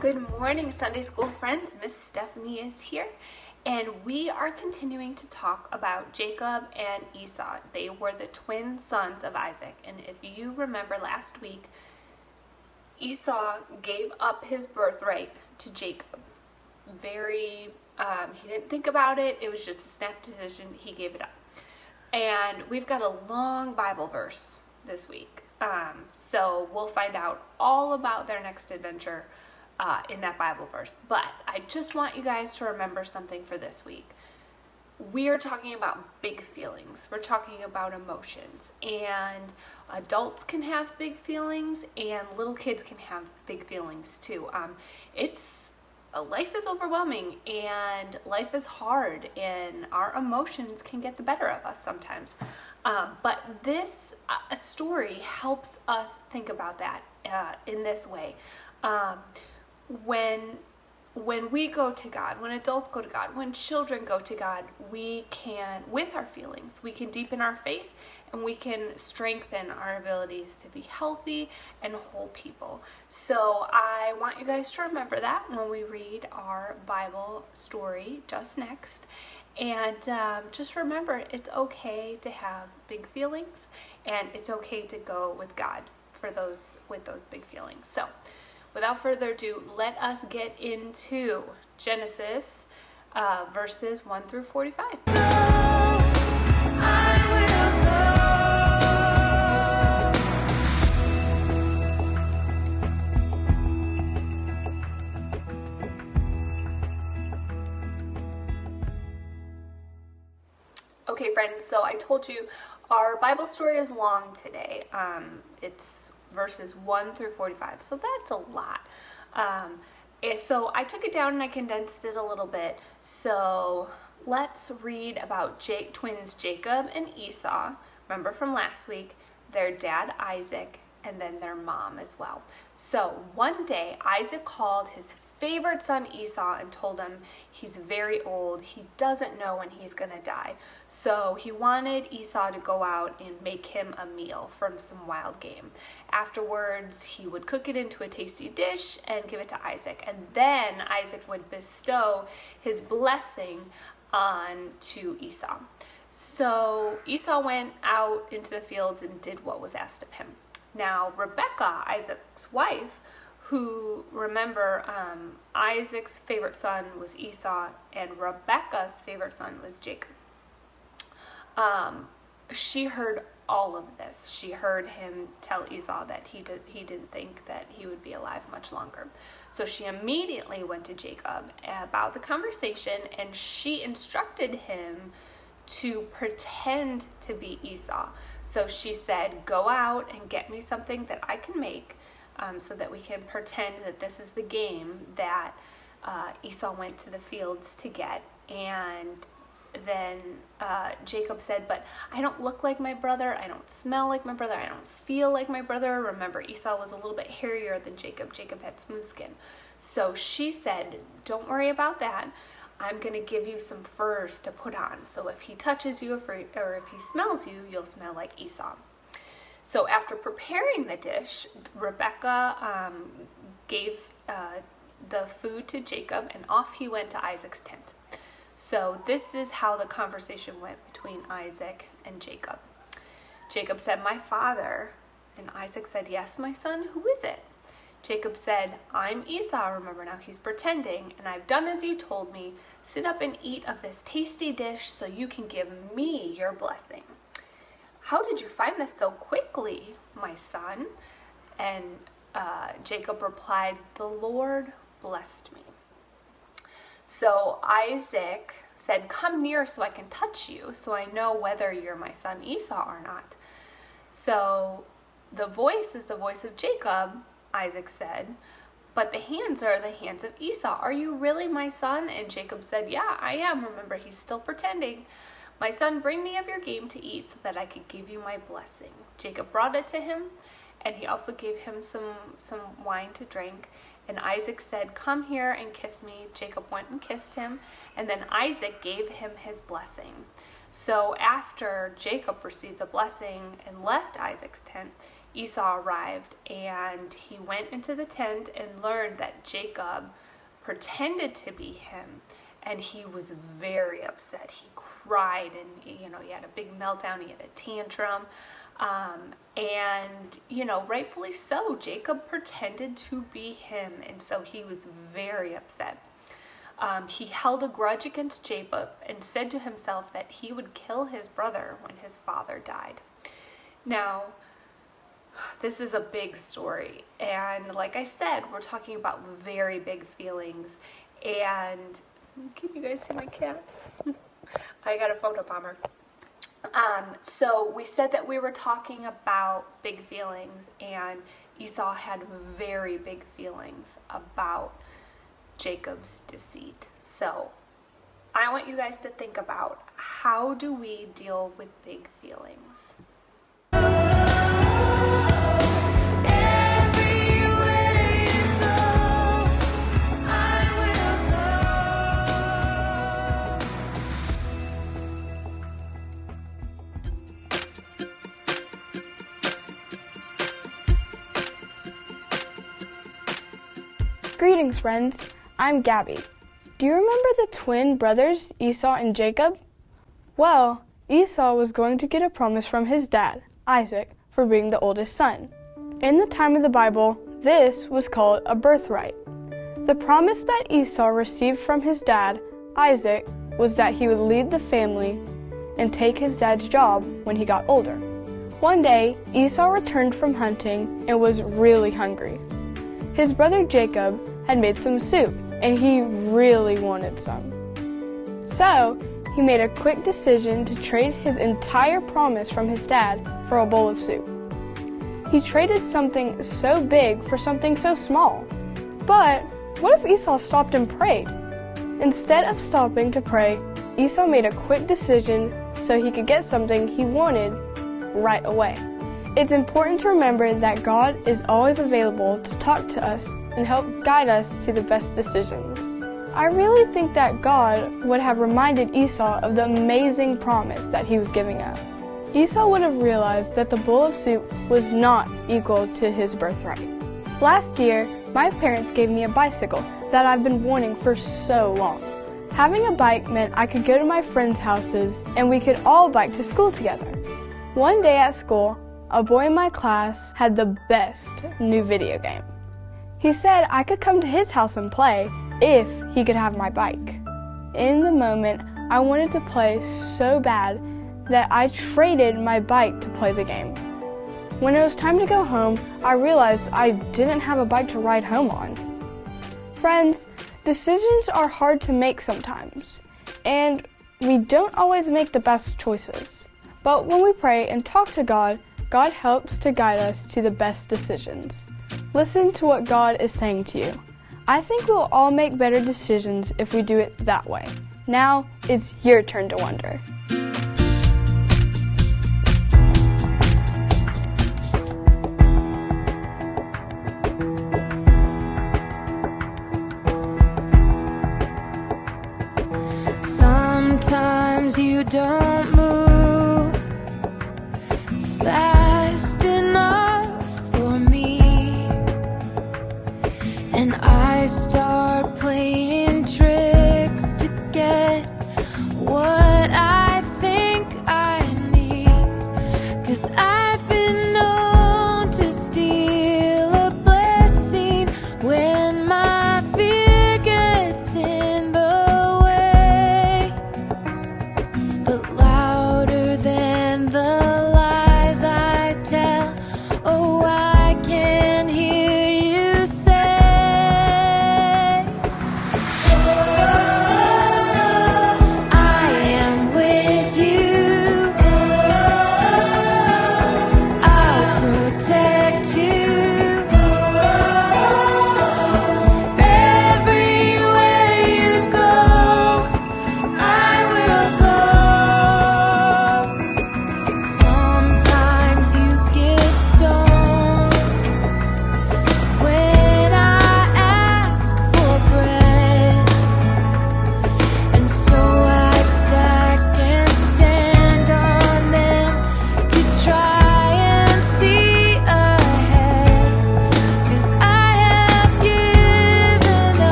Good morning, Sunday school friends. Miss Stephanie is here, and we are continuing to talk about Jacob and Esau. They were the twin sons of Isaac, and if you remember last week, Esau gave up his birthright to Jacob. He didn't think about it. It was just a snap decision. He gave it up. And we've got a long Bible verse this week. So we'll find out all about their next adventure in that Bible verse. But I just want you guys to remember something for this week. We are talking about big feelings. We're talking about emotions. And adults can have big feelings, and little kids can have big feelings too. Life is overwhelming, and life is hard, and our emotions can get the better of us sometimes. But this story helps us think about that in this way. When we go to God, when adults go to God, when children go to God, we can, with our feelings, we can deepen our faith, and we can strengthen our abilities to be healthy and whole people. So I want you guys to remember that when we read our Bible story just next. And just remember, it's okay to have big feelings, and it's okay to go with God with those big feelings. So without further ado, let us get into Genesis verses 1 through 45. Okay, friends, so I told you our Bible story is long today. It's verses 1 through 45, so that's a lot. So I took it down and I condensed it a little bit. So let's read about twins Jacob and Esau. Remember from last week, their dad Isaac, and then their mom as well. So one day, Isaac called his favorite son Esau and told him he's very old. He doesn't know when he's going to die. So he wanted Esau to go out and make him a meal from some wild game. Afterwards, he would cook it into a tasty dish and give it to Isaac. And then Isaac would bestow his blessing on to Esau. So Esau went out into the fields and did what was asked of him. Now, Rebekah, Isaac's wife, who, remember, Isaac's favorite son was Esau, and Rebekah's favorite son was Jacob. She heard all of this. She heard him tell Esau that he didn't think that he would be alive much longer. So she immediately went to Jacob about the conversation, and she instructed him to pretend to be Esau. So she said, "Go out and get me something that I can make, so that we can pretend that this is the game that Esau went to the fields to get." And then Jacob said, "But I don't look like my brother, I don't smell like my brother, I don't feel like my brother." Remember, Esau was a little bit hairier than Jacob. Jacob had smooth skin. So she said, "Don't worry about that. I'm going to give you some furs to put on. So if he touches you or if he smells you, you'll smell like Esau." So after preparing the dish, Rebekah gave the food to Jacob, and off he went to Isaac's tent. So this is how the conversation went between Isaac and Jacob. Jacob said, "My father." And Isaac said, "Yes, my son, who is it?" Jacob said, "I'm Esau." Remember, now he's pretending. "And I've done as you told me. Sit up and eat of this tasty dish so you can give me your blessing." "How did you find this so quickly, my son?" And Jacob replied, "The Lord blessed me." So Isaac said, "Come near so I can touch you, so I know whether you're my son Esau or not." So the voice is the voice of Jacob, Isaac said, "but the hands are the hands of Esau. Are you really my son?" And Jacob said, "Yeah, I am." Remember, he's still pretending. "My son, bring me of your game to eat so that I could give you my blessing." Jacob brought it to him, and he also gave him some wine to drink. And Isaac said, "Come here and kiss me." Jacob went and kissed him, and then Isaac gave him his blessing. So after Jacob received the blessing and left Isaac's tent, Esau arrived, and he went into the tent and learned that Jacob pretended to be him, and he was very upset. He cried, and he had a big meltdown. He had a tantrum, and rightfully so. Jacob pretended to be him, and so he was very upset. He held a grudge against Jacob and said to himself that he would kill his brother when his father died. Now, this is a big story, and like I said, we're talking about very big feelings. And can you guys see my cat? I got a photo bomber. So we said that we were talking about big feelings, and Esau had very big feelings about Jacob's deceit. So I want you guys to think about, how do we deal with big feelings? Greetings, friends. I'm Gabby. Do you remember the twin brothers, Esau and Jacob? Well, Esau was going to get a promise from his dad, Isaac, for being the oldest son. In the time of the Bible, this was called a birthright. The promise that Esau received from his dad, Isaac, was that he would lead the family and take his dad's job when he got older. One day, Esau returned from hunting and was really hungry. His brother Jacob had made some soup, and he really wanted some. So, he made a quick decision to trade his entire promise from his dad for a bowl of soup. He traded something so big for something so small. But what if Esau stopped and prayed? Instead of stopping to pray, Esau made a quick decision so he could get something he wanted right away. It's important to remember that God is always available to talk to us and help guide us to the best decisions. I really think that God would have reminded Esau of the amazing promise that he was giving up. Esau would have realized that the bowl of soup was not equal to his birthright. Last year, my parents gave me a bicycle that I've been wanting for so long. Having a bike meant I could go to my friends' houses and we could all bike to school together. One day at school, a boy in my class had the best new video game. He said I could come to his house and play if he could have my bike. In the moment, I wanted to play so bad that I traded my bike to play the game. When it was time to go home, I realized I didn't have a bike to ride home on. Friends, decisions are hard to make sometimes, and we don't always make the best choices. But when we pray and talk to God, God helps to guide us to the best decisions. Listen to what God is saying to you. I think we'll all make better decisions if we do it that way. Now it's your turn to wonder. Sometimes you don't move fast enough for me, and I start playing tricks to get what I think I need, 'cause I've been known to steal a blessing when my fear gets in the way. But louder than the lies I tell, oh, I can hear you say, I am with you.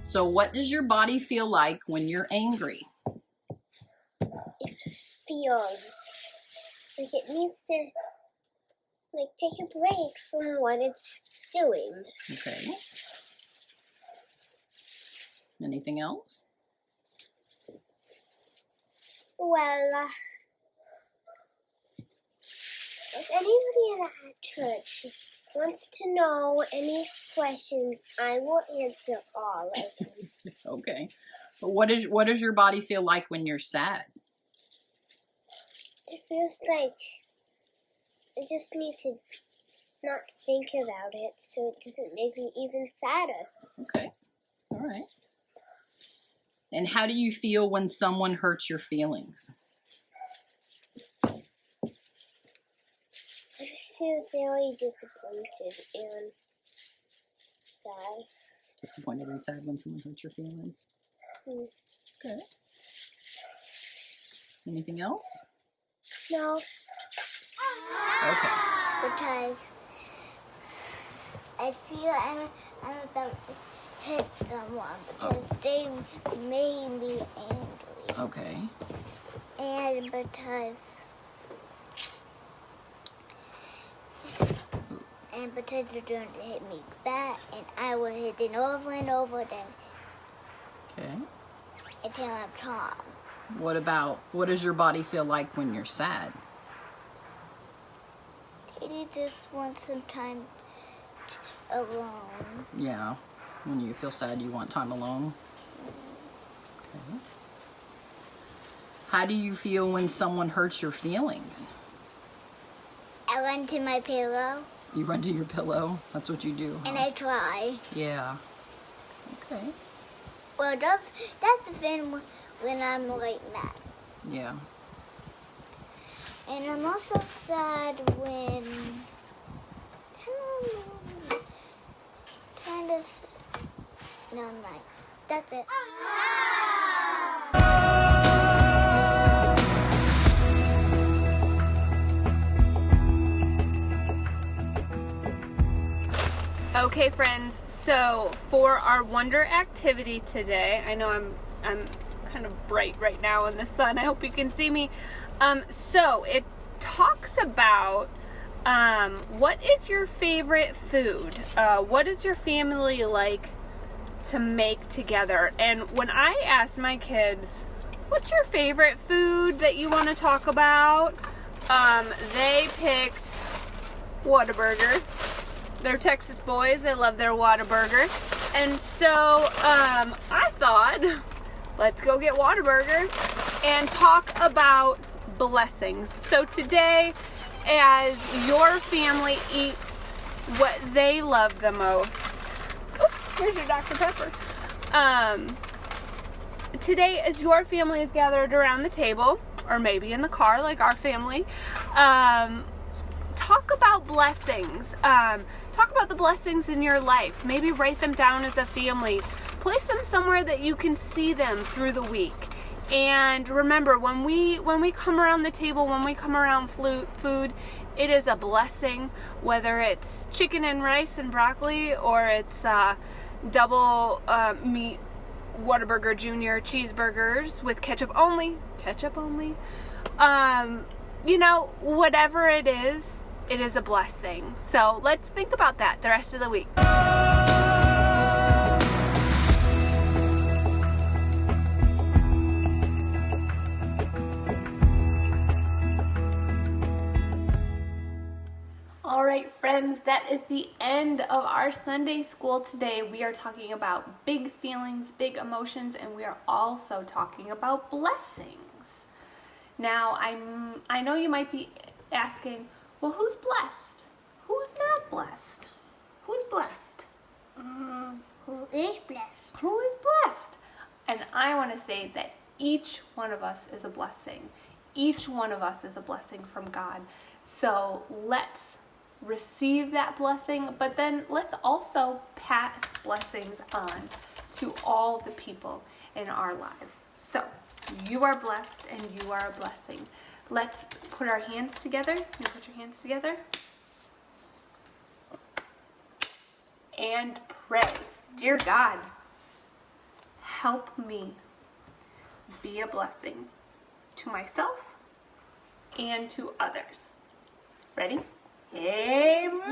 So what does your body feel like when you're angry? It feels like it needs to take a break from what it's doing. Okay. Anything else? Well, if anybody at church wants to know any questions, I will answer all of them. Okay. But what does your body feel like when you're sad? It feels like I just need to not think about it so it doesn't make me even sadder. Okay. All right. And how do you feel when someone hurts your feelings? I feel very disappointed and sad. Disappointed and sad when someone hurts your feelings? Okay. Anything else? No. Okay. Because I feel I'm about to hit someone because they made me angry. Okay. And because they're going to hit me back, and I will hit them over and over them Okay. until I'm calm. What does your body feel like when you're sad? Katie just wants some time alone. Yeah. When you feel sad, you want time alone? Okay. How do you feel when someone hurts your feelings? I run to my pillow. You run to your pillow? That's what you do, huh? And I try. Yeah. Okay. Well, that's the thing when I'm like mad. Yeah. And I'm also sad when kind of no mind. That's it. Okay, friends, so for our wonder activity today, I know I'm kind of bright right now in the sun. I hope you can see me. So it talks about what is your favorite food? What does your family like to make together? And when I asked my kids, what's your favorite food that you want to talk about? They picked Whataburger. They're Texas boys. They love their Whataburger. And so I thought, let's go get Whataburger and talk about blessings. So today, as your family eats what they love the most, here's your Dr. Pepper. Today, as your family is gathered around the table, or maybe in the car like our family, talk about blessings. Talk about the blessings in your life. Maybe write them down as a family. Place them somewhere that you can see them through the week. And remember, when we come around the table, when we come around food, it is a blessing. Whether it's chicken and rice and broccoli, or it's double meat Whataburger Junior cheeseburgers with ketchup only. You know, whatever it is a blessing. So let's think about that the rest of the week. All right, friends, that is the end of our Sunday school today. We are talking about big feelings, big emotions, and we are also talking about blessings. Now, I know you might be asking, well, who's blessed? Who's not blessed? Who's blessed? Who is blessed? Who is blessed? And I want to say that each one of us is a blessing. Each one of us is a blessing from God. So let's receive that blessing, but then let's also pass blessings on to all the people in our lives. So you are blessed and you are a blessing. Let's put our hands together. You put your hands together. And pray. Dear God, help me be a blessing to myself and to others. Ready? Amen.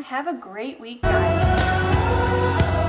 Have a great week, guys.